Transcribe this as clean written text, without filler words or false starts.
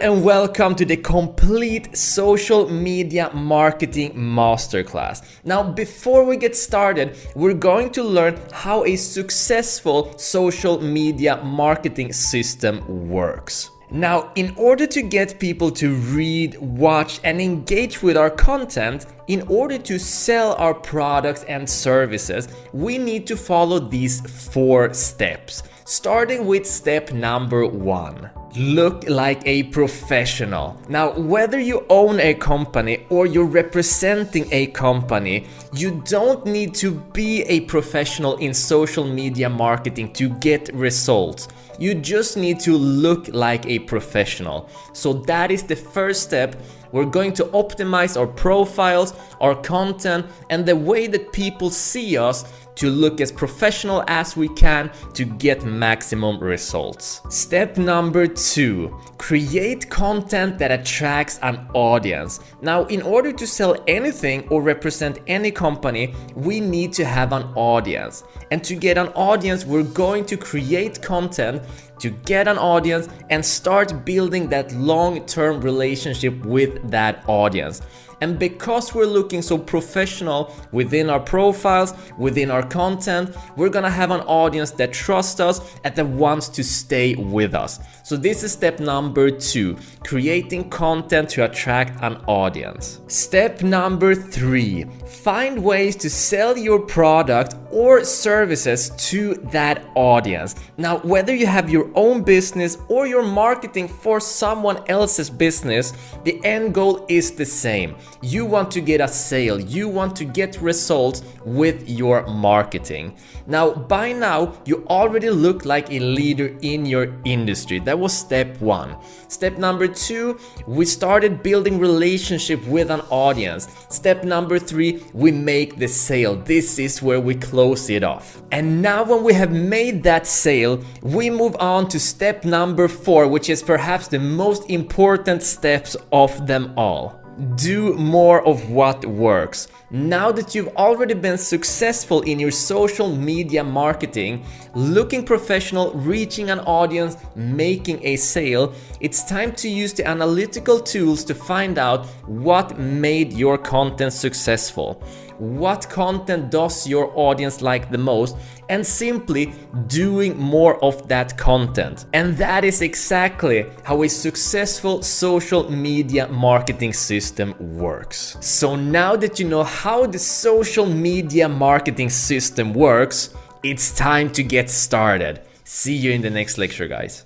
And welcome to the complete social media marketing masterclass. Now, before we get started, we're going to learn how a successful social media marketing system works. Now, in order to get people to read, watch, and engage with our content, in order to sell our products and services, we need to follow these 4 steps. Starting with step number 1. Look like a professional. Now, whether you own a company or you're representing a company, you don't need to be a professional in social media marketing to get results. You just need to look like a professional. So that is the first step. We're going to optimize our profiles, our content, and the way that people see us to look as professional as we can to get maximum results. Step number 2, create content that attracts an audience. Now, in order to sell anything or represent any company, we need to have an audience. And to get an audience, we're going to create content to get an audience and start building that long-term relationship with that audience. And because we're looking so professional within our profiles, within our content, we're gonna have an audience that trusts us and that wants to stay with us. So this is step number 2, creating content to attract an audience. Step number 3, find ways to sell your product or services to that audience. Now, whether you have your own business or you're marketing for someone else's business, the end goal is the same. You want to get a sale, you want to get results with your marketing. Now, by now, you already look like a leader in your industry. That was step 1. Step number 2, we started building relationship with an audience. Step number 3, we make the sale. This is where we close it off. And now when we have made that sale, we move on to step number 4, which is perhaps the most important steps of them all. Do more of what works. Now that you've already been successful in your social media marketing, looking professional, reaching an audience, making a sale, it's time to use the analytical tools to find out what made your content successful. What content does your audience like the most, and simply doing more of that content. And that is exactly how a successful social media marketing system works. So now that you know how the social media marketing system works, it's time to get started. See you in the next lecture, guys.